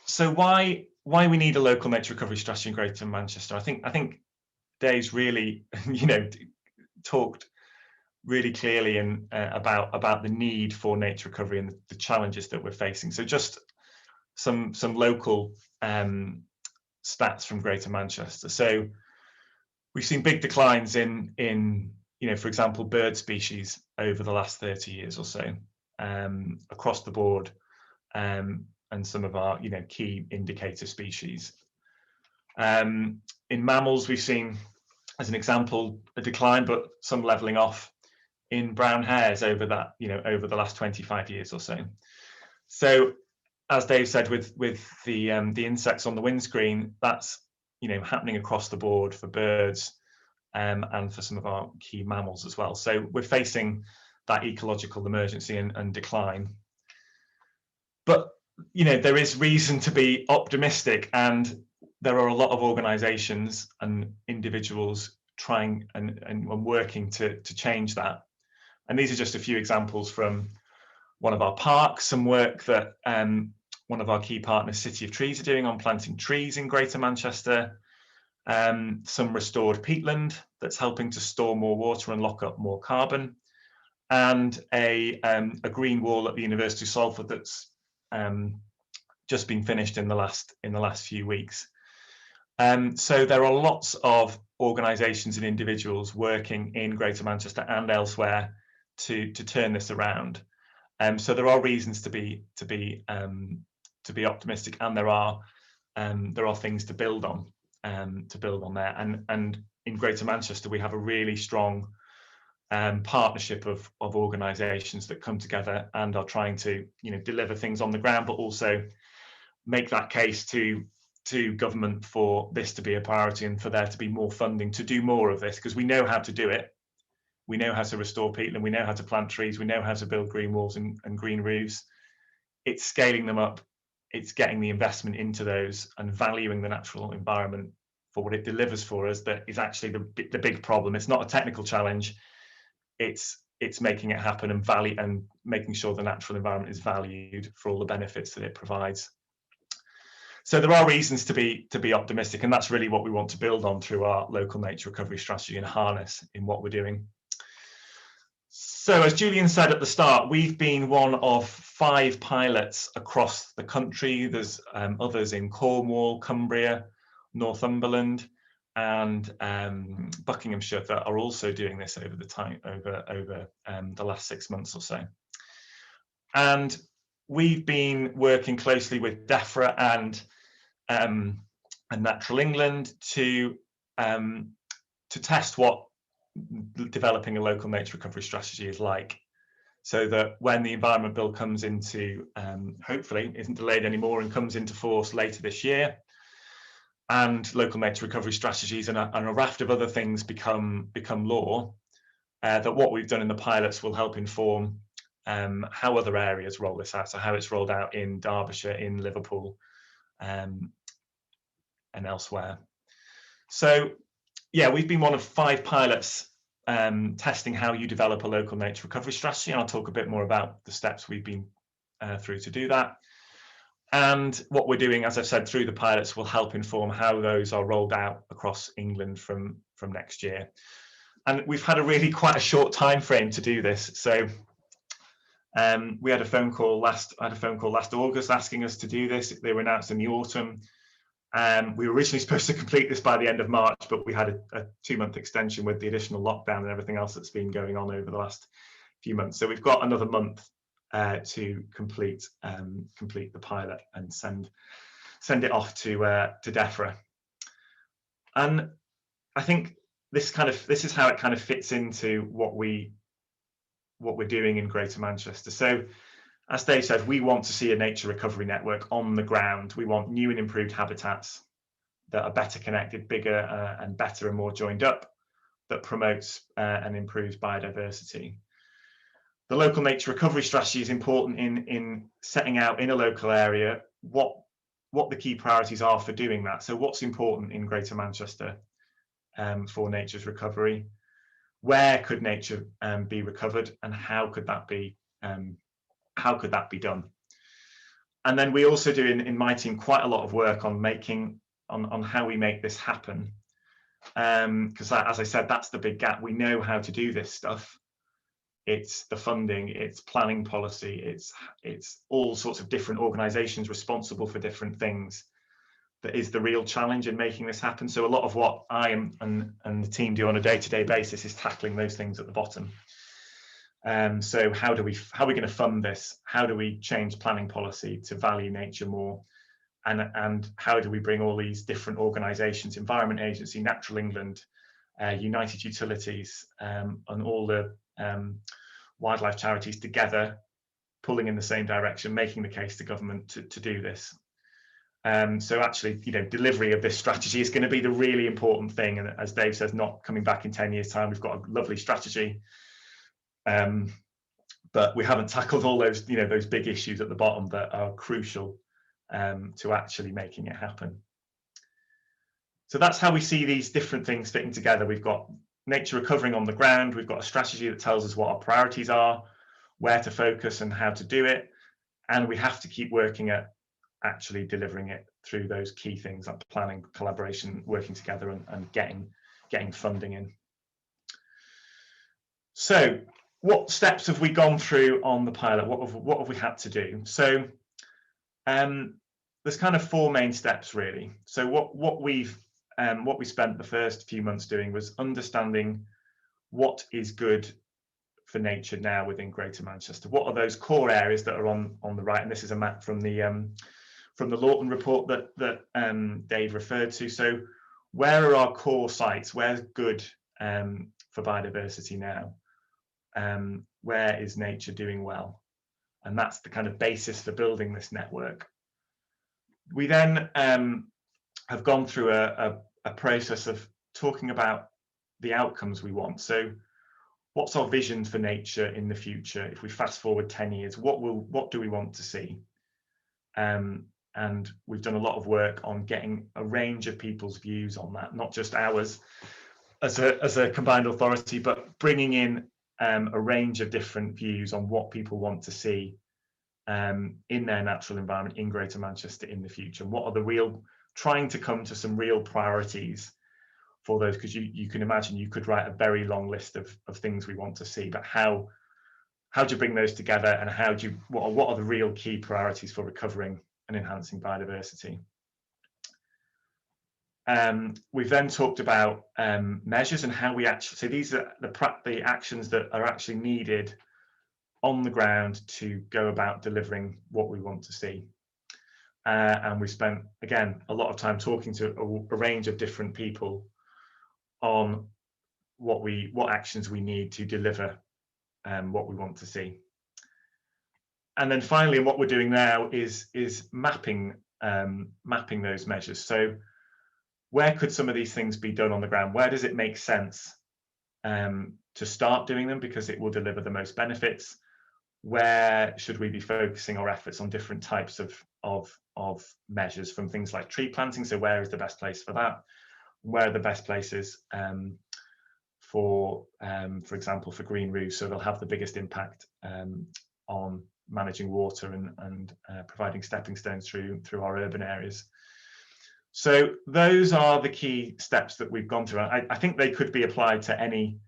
So why we need a local nature recovery strategy in Greater Manchester? I think Dave's really talked really clearly about the need for nature recovery and the challenges that we're facing. So just some local stats from Greater Manchester. So we've seen big declines in for example, bird species over the last 30 years or so, across the board, and some of our key indicator species. In mammals, we've seen, as an example, a decline, but some leveling off in brown hares over the last 25 years or so. So as Dave said, with the insects on the windscreen, that's happening across the board for birds, and for some of our key mammals as well. So we're facing that ecological emergency and decline. But there is reason to be optimistic, and there are a lot of organisations and individuals trying and working to change that. And these are just a few examples from one of our parks, some work that one of our key partners, City of Trees, are doing on planting trees in Greater Manchester, some restored peatland that's helping to store more water and lock up more carbon, and a green wall at the University of Salford that's just been finished in the last few weeks. So there are lots of organisations and individuals working in Greater Manchester and elsewhere to turn this around. So there are reasons to be optimistic, and there are things to build on there. And in Greater Manchester, we have a really strong partnership of organisations that come together and are trying to deliver things on the ground, but also make that case to government for this to be a priority and for there to be more funding to do more of this, because we know how to do it. We know how to restore peatland, we know how to plant trees, we know how to build green walls and green roofs. It's scaling them up, it's getting the investment into those and valuing the natural environment for what it delivers for us that is actually the big problem. It's not a technical challenge, it's making it happen and making sure the natural environment is valued for all the benefits that it provides. So there are reasons to be optimistic, and that's really what we want to build on through our local nature recovery strategy and harness in what we're doing. So as Julian said at the start, we've been one of 5 pilots across the country. There's others in Cornwall, Cumbria, Northumberland, and Buckinghamshire that are also doing this over the last 6 months or so. And we've been working closely with DEFRA and Natural England to test what developing a local nature recovery strategy is like, so that when the Environment Bill comes into, hopefully isn't delayed anymore and comes into force later this year, and local nature recovery strategies and a raft of other things become law, that what we've done in the pilots will help inform how other areas roll this out, so how it's rolled out in Derbyshire, in Liverpool, and elsewhere. So yeah, we've been one of 5 pilots testing how you develop a local nature recovery strategy, and I'll talk a bit more about the steps we've been through to do that. And what we're doing, as I've said, through the pilots will help inform how those are rolled out across England from next year. And we've had quite a short time frame to do this. So we had a phone call last August asking us to do this. They were announced in the autumn. We were originally supposed to complete this by the end of March, but we had a 2-month extension with the additional lockdown and everything else that's been going on over the last few months. So we've got another month to complete the pilot and send it off to DEFRA. And I think this is how it kind of fits into what we're doing in Greater Manchester. So as Dave said, we want to see a nature recovery network on the ground. We want new and improved habitats that are better connected, bigger and better and more joined up, that promotes and improves biodiversity. The local nature recovery strategy is important in setting out in a local area what the key priorities are for doing that. So what's important in Greater Manchester for nature's recovery? Where could nature be recovered, and how could that be done? And then we also do in my team quite a lot of work on how we make this happen, because as I said, that's the big gap. We know how to do this stuff. It's the funding, it's planning policy, it's all sorts of different organizations responsible for different things that is the real challenge in making this happen. So a lot of what I am and the team do on a day-to-day basis is tackling those things at the bottom. So how are we going to fund this? How do we change planning policy to value nature more? And how do we bring all these different organisations, Environment Agency, Natural England, United Utilities, and all the wildlife charities together, pulling in the same direction, making the case to government to do this? So actually, delivery of this strategy is going to be the really important thing. And as Dave says, not coming back in 10 years' time, we've got a lovely strategy. But we haven't tackled all those, those big issues at the bottom that are crucial to actually making it happen. So that's how we see these different things fitting together. We've got nature recovering on the ground. We've got a strategy that tells us what our priorities are, where to focus and how to do it. And we have to keep working at actually delivering it through those key things like planning, collaboration, working together, and getting funding in. So what steps have we gone through on the pilot? What have we had to do? So there's kind of 4 main steps really. So what we spent the first few months doing was understanding what is good for nature now within Greater Manchester. What are those core areas that are on the right? And this is a map from the Lawton report that Dave referred to. So where are our core sites? Where's good for biodiversity now? Where is nature doing well? And that's the kind of basis for building this network. We then have gone through a process of talking about the outcomes we want. So what's our vision for nature in the future? If we fast forward 10 years, what do we want to see? And we've done a lot of work on getting a range of people's views on that, not just ours as a combined authority, but bringing in a range of different views on what people want to see in their natural environment in Greater Manchester in the future. What are the real, trying to come to some real priorities for those, because you can imagine you could write a very long list of things we want to see, but how do you bring those together, and what are the real key priorities for recovering and enhancing biodiversity? We've then talked about measures and how we actually, so these are the actions that are actually needed on the ground to go about delivering what we want to see. And we spent, again, a lot of time talking to a range of different people on what actions we need to deliver what we want to see. And then finally, what we're doing now is mapping those measures. So where could some of these things be done on the ground? Where does it make sense to start doing them because it will deliver the most benefits? Where should we be focusing our efforts on different types of measures, from things like tree planting? So where is the best place for that? Where are the best places for example, for green roofs, so they'll have the biggest impact on managing water and providing stepping stones through our urban areas. So those are the key steps that we've gone through. I think they could be applied to any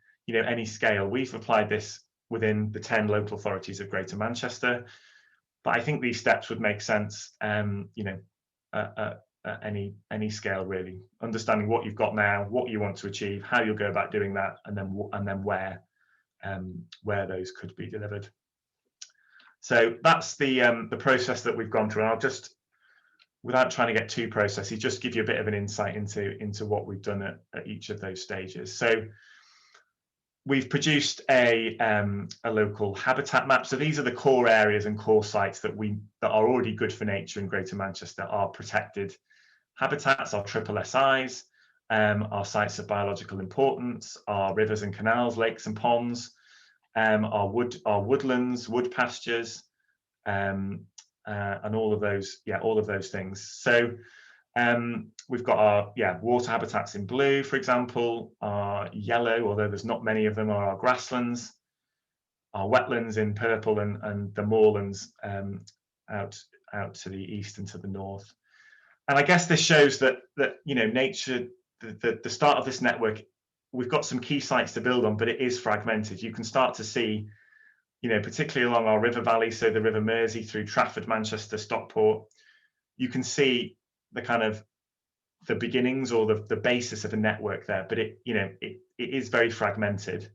scale. We've applied this within the 10 local authorities of Greater Manchester, but I think these steps would make sense, at any scale really. Understanding what you've got now, what you want to achieve, how you'll go about doing that, and then where those could be delivered. So that's the process that we've gone through. And I'll just, without trying to get too processy, just give you a bit of an insight into what we've done at each of those stages. So we've produced a local habitat map. So these are the core areas and core sites that are already good for nature in Greater Manchester, are protected habitats, our triple SIs, our sites of biological importance, our rivers and canals, lakes and ponds, our woodlands, wood pastures, and all of those things. So we've got our water habitats in blue, for example, our yellow, although there's not many of them, are our grasslands, our wetlands in purple, and the moorlands out to the east and to the north. And I guess this shows that nature, the start of this network, we've got some key sites to build on, but it is fragmented. You can start to see, particularly along our river valley, so the River Mersey through Trafford, Manchester, Stockport, you can see the kind of the beginnings or the basis of a network there, but it is very fragmented,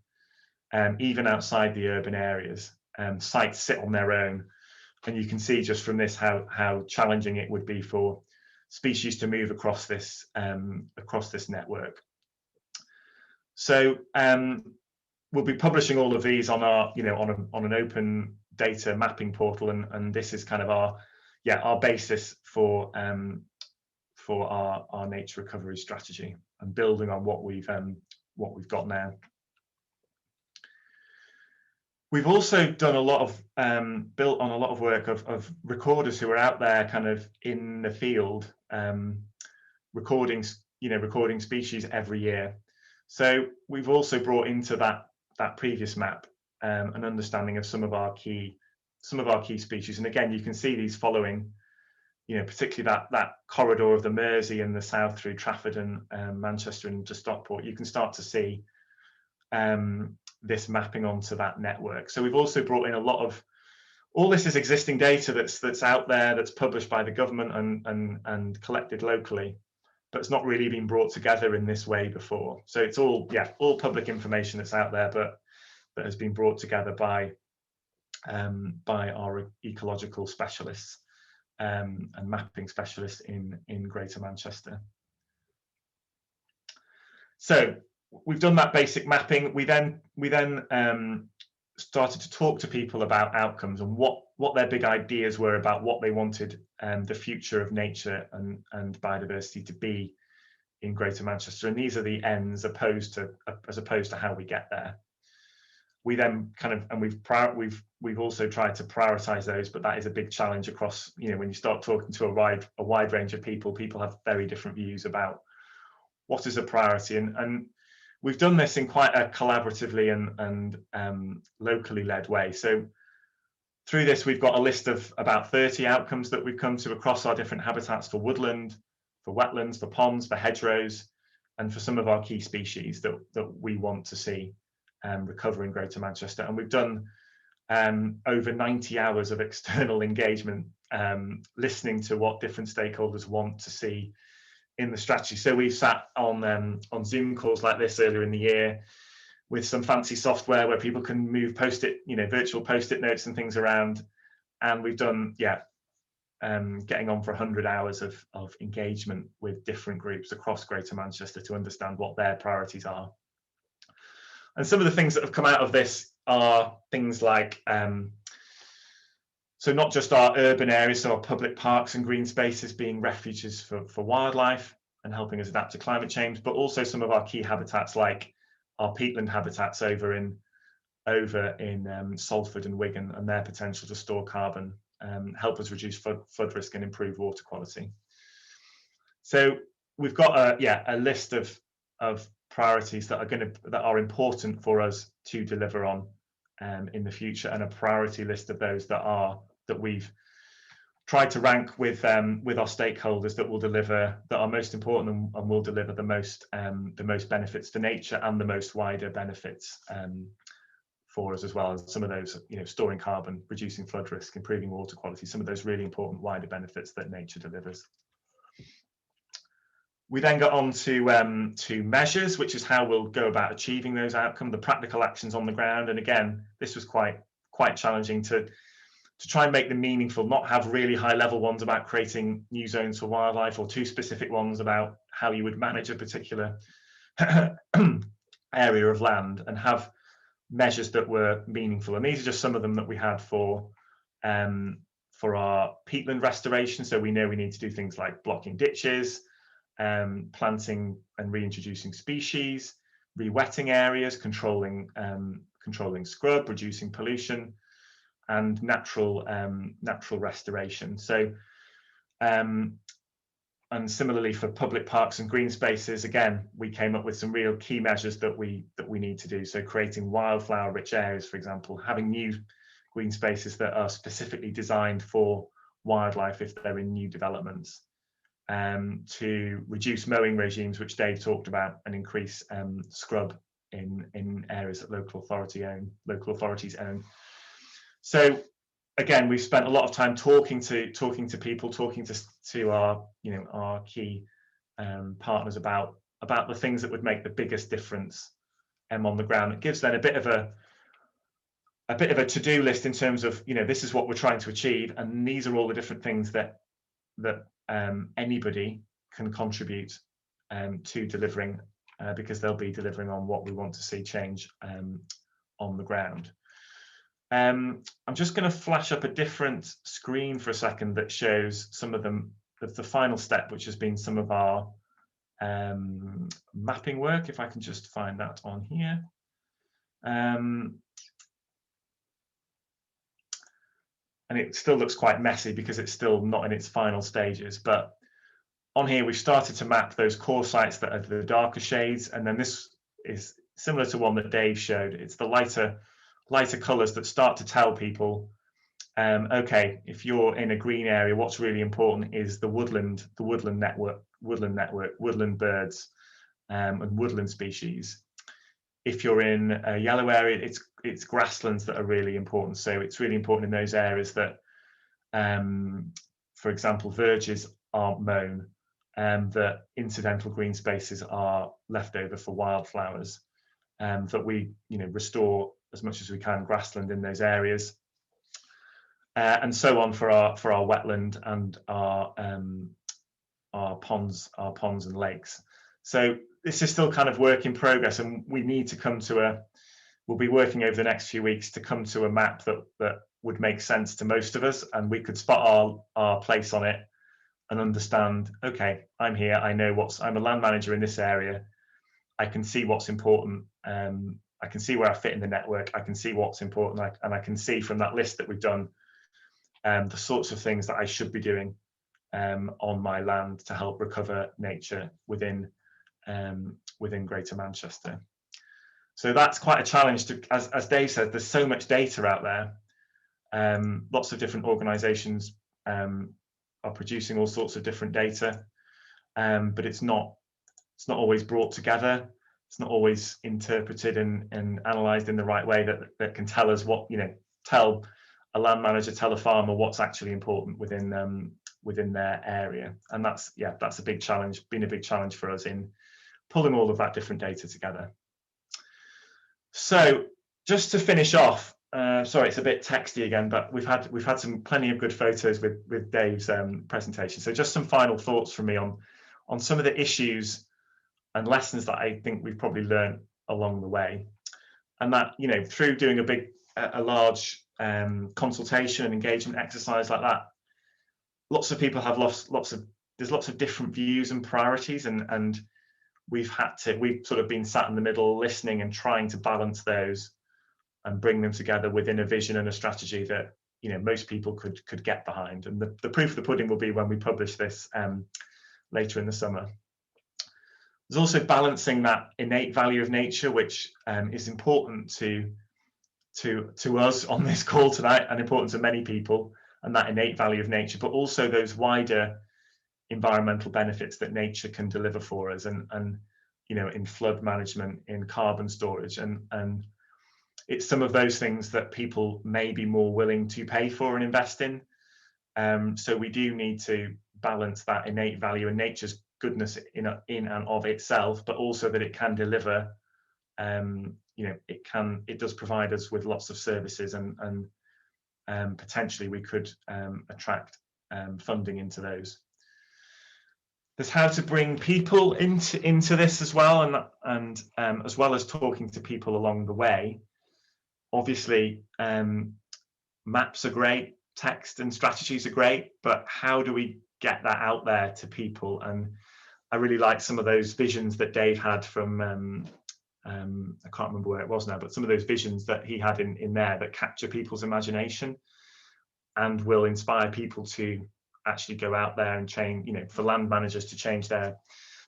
even outside the urban areas. Sites sit on their own, and you can see just from this how challenging it would be for species to move across this network. So we'll be publishing all of these on our on an open data mapping portal, and this is kind of our basis for our nature recovery strategy, and building on what we've got now. We've also done a lot of built on a lot of work of recorders who are out there kind of in the field, recording species every year. So we've also brought into that previous map an understanding of some of our key species. And again, you can see these following, particularly that corridor of the Mersey in the south through Trafford and Manchester and to Stockport. You can start to see this mapping onto that network. So we've also brought in a lot of, all this is existing data that's out there, that's published by the government and collected locally, but it's not really been brought together in this way before. So it's all public information that's out there, but that has been brought together by our ecological specialists and mapping specialists in Greater Manchester. So we've done that basic mapping. We then started to talk to people about outcomes and what their big ideas were about what they wanted the future of nature and biodiversity to be in Greater Manchester. And these are the ends as opposed to how we get there. We then we've also tried to prioritize those, but that is a big challenge across, when you start talking to a wide range of people have very different views about what is a priority. And we've done this in quite a collaboratively and locally led way. So through this, we've got a list of about 30 outcomes that we've come to across our different habitats for woodland, for wetlands, for ponds, for hedgerows, and for some of our key species that we want to see recover in Greater Manchester. And we've done over 90 hours of external engagement, listening to what different stakeholders want to see in the strategy. So we've sat on Zoom calls like this earlier in the year with some fancy software where people can move virtual post-it notes and things around. And we've done, getting on for 100 hours of engagement with different groups across Greater Manchester to understand what their priorities are. And some of the things that have come out of this are things like, so not just our urban areas, so our public parks and green spaces being refuges for wildlife and helping us adapt to climate change, but also some of our key habitats like our peatland habitats over in Salford and Wigan and their potential to store carbon, help us reduce flood risk and improve water quality. So we've got a list of priorities that are important for us to deliver on in the future, and a priority list of those that we've tried to rank with our stakeholders that are most important and will deliver the most benefits for nature and the most wider benefits for us as well. As some of those, storing carbon, reducing flood risk, improving water quality, some of those really important wider benefits that nature delivers. We then got on to measures, which is how we'll go about achieving those outcomes, the practical actions on the ground. And again, this was quite challenging to try and make them meaningful, not have really high level ones about creating new zones for wildlife or too specific ones about how you would manage a particular area of land, and have measures that were meaningful. And these are just some of them that we had for our peatland restoration. So we know we need to do things like blocking ditches, planting and reintroducing species, re-wetting areas, controlling scrub, reducing pollution, and natural restoration. So and similarly for public parks and green spaces, again, we came up with some real key measures that we need to do. So creating wildflower rich areas, for example, having new green spaces that are specifically designed for wildlife if they're in new developments, to reduce mowing regimes, which Dave talked about, and increase scrub in areas that local authorities own. So again, we've spent a lot of time talking to people, talking to our key partners about the things that would make the biggest difference on the ground. It gives then a bit of a to-do list in terms of, this is what we're trying to achieve, and these are all the different things that anybody can contribute to delivering, because they'll be delivering on what we want to see change on the ground. I'm just going to flash up a different screen for a second that shows some of the final step, which has been some of our mapping work, if I can just find that on here. And it still looks quite messy because it's still not in its final stages, but on here we've started to map those core sites that are the darker shades, and then this is similar to one that Dave showed. It's the lighter lighter colours that start to tell people, okay, if you're in a green area, what's really important is the woodland network, woodland birds, and woodland species. If you're in a yellow area, it's grasslands that are really important. So it's really important in those areas that, for example, verges aren't mown, that incidental green spaces are left over for wildflowers, that we, restore as much as we can grassland in those areas, and so on for our wetland and our ponds and lakes. So this is still kind of work in progress, and we need to come to we'll be working over the next few weeks to come to a map that would make sense to most of us, and we could spot our place on it and understand, okay, I'm here, I'm a land manager in this area, I can see what's important, I can see where I fit in the network, I can see what's important, and I can see from that list that we've done the sorts of things that I should be doing on my land to help recover nature within Greater Manchester. So that's quite a challenge to, as Dave said, there's so much data out there. Lots of different organisations are producing all sorts of different data, but it's not always brought together. It's not always interpreted and analysed in the right way that can tell us what, tell a land manager, tell a farmer what's actually important within their area. And that's a big challenge, been a big challenge for us in pulling all of that different data together. So just to finish off, sorry, it's a bit texty again, but we've had plenty of good photos with Dave's presentation. So just some final thoughts from me on some of the issues and lessons that I think we've probably learned along the way, and that, through doing a large consultation and engagement exercise like that, lots of people have there's lots of different views and priorities, and we've sort of been sat in the middle listening and trying to balance those and bring them together within a vision and a strategy that most people could get behind. And the proof of the pudding will be when we publish this later in the summer. There's also balancing that innate value of nature, which is important to us on this call tonight and important to many people, and that innate value of nature, but also those wider environmental benefits that nature can deliver for us, and in flood management, in carbon storage, and it's some of those things that people may be more willing to pay for and invest in. So we do need to balance that innate value and nature's goodness in and of itself, but also that it can deliver. It does provide us with lots of services, and potentially we could attract funding into those. There's how to bring people into this as well, and as well as talking to people along the way. Obviously, maps are great, text and strategies are great, but how do we get that out there to people? And I really like some of those visions that Dave had from I can't remember where it was now, but some of those visions that he had in there that capture people's imagination and will inspire people to actually go out there and change, for land managers to change the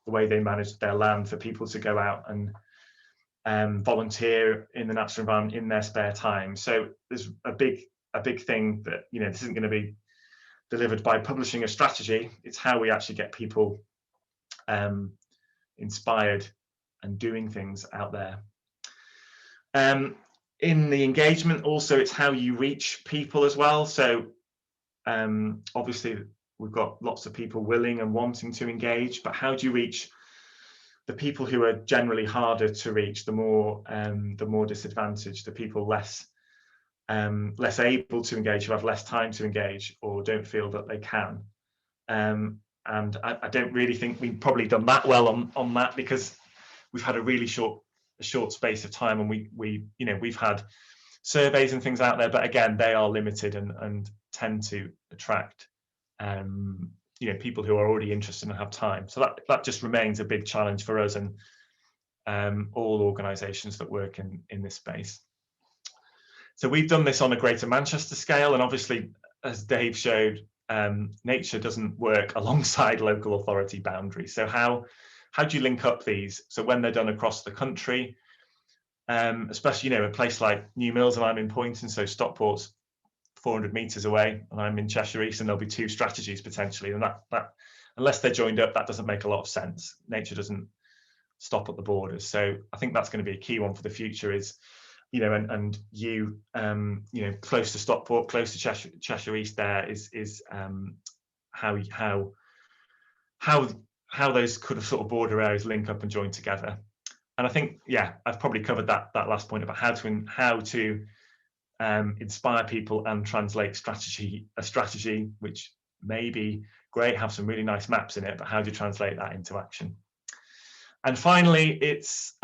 way they manage their land, for people to go out and volunteer in the natural environment in their spare time. So there's a big thing that, this isn't going to be delivered by publishing a strategy. It's how we actually get people inspired and doing things out there. In the engagement also, it's how you reach people as well. So obviously we've got lots of people willing and wanting to engage, but how do you reach the people who are generally harder to reach, the more disadvantaged, the people less able to engage, who have less time to engage or don't feel that they can. And I don't really think we've probably done that well on that, because we've had a really short space of time, and we've had surveys and things out there, but again, they are limited and tend to attract people who are already interested and have time. So that just remains a big challenge for us and all organisations that work in this space. So we've done this on a Greater Manchester scale, and obviously, as Dave showed, nature doesn't work alongside local authority boundaries. So how do you link up these? So when they're done across the country, especially, you know, a place like New Mills, and I'm in Poynton, so Stockport's 400 meters away, and I'm in Cheshire East, and there'll be two strategies potentially, and that unless they're joined up, that doesn't make a lot of sense. Nature doesn't stop at the borders. So I think that's going to be a key one for the future, is, you know, and you know, close to Stockport, close to Cheshire East, there is how those kind of sort of border areas link up and join together. And I think, yeah, I've probably covered that last point about how to inspire people and translate a strategy which may be great, have some really nice maps in it, but how do you translate that into action? And finally, it's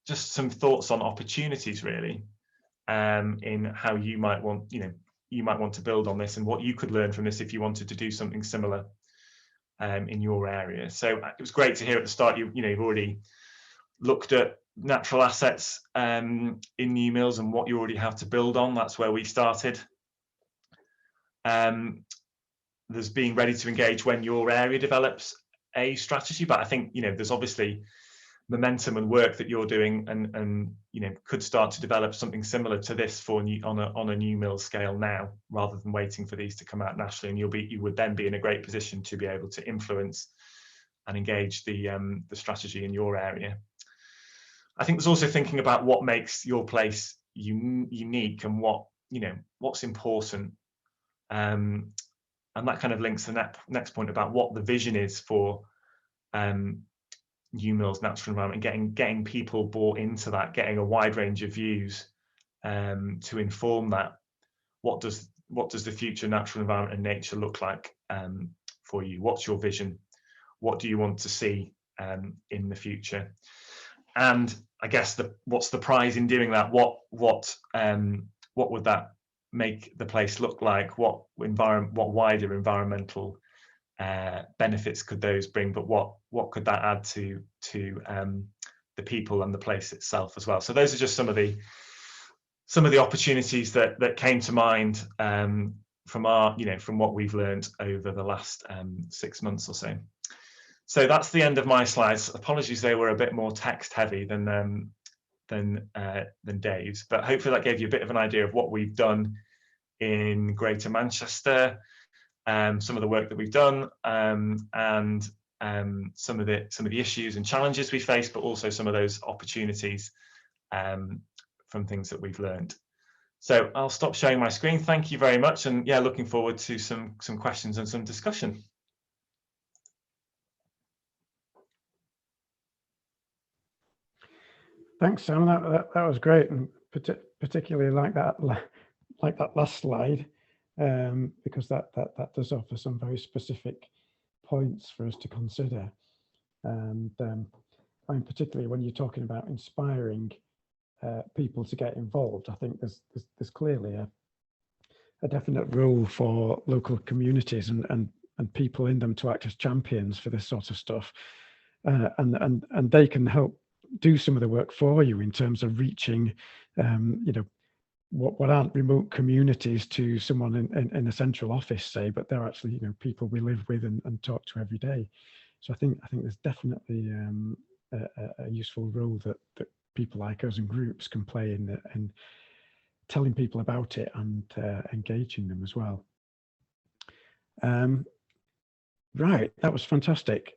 just some thoughts on opportunities, really, in how you might want to build on this, and what you could learn from this if you wanted to do something similar in your area. So it was great to hear at the start you've already looked at natural assets in New Mills and what you already have to build on. That's where we started. There's being ready to engage when your area develops a strategy, but I think, you know, there's obviously momentum and work that you're doing, and you know, could start to develop something similar to this for on a New Mills scale now, rather than waiting for these to come out nationally. And you would then be in a great position to be able to influence and engage the strategy in your area. I think there's also thinking about what makes your place unique, and what's important, and that kind of links to the next point about what the vision is for New Mills natural environment, getting people bought into that, getting a wide range of views to inform that. What does the future natural environment and nature look like for you? What's your vision? What do you want to see in the future? And I guess what's the prize in doing that? What would that make the place look like? What wider environmental benefits could those bring? But what could that add to the people and the place itself as well? So those are just some of the opportunities that came to mind from what we've learned over the last 6 months or so. So that's the end of my slides. Apologies, they were a bit more text heavy than Dave's, but hopefully that gave you a bit of an idea of what we've done in Greater Manchester, some of the work that we've done, and some of the issues and challenges we face, but also some of those opportunities from things that we've learned. So I'll stop sharing my screen. Thank you very much, and yeah, looking forward to some questions and some discussion. Thanks, Sam. That was great, and particularly like that last slide, because that does offer some very specific points for us to consider. And I mean, particularly when you're talking about inspiring people to get involved, I think there's clearly a definite role for local communities and people in them to act as champions for this sort of stuff, and they can help do some of the work for you in terms of reaching what aren't remote communities to someone in a central office, say, but they're actually people we live with and talk to every day. So I think there's definitely a useful role that people like us and groups can play in telling people about it and engaging them as well. Right, that was fantastic.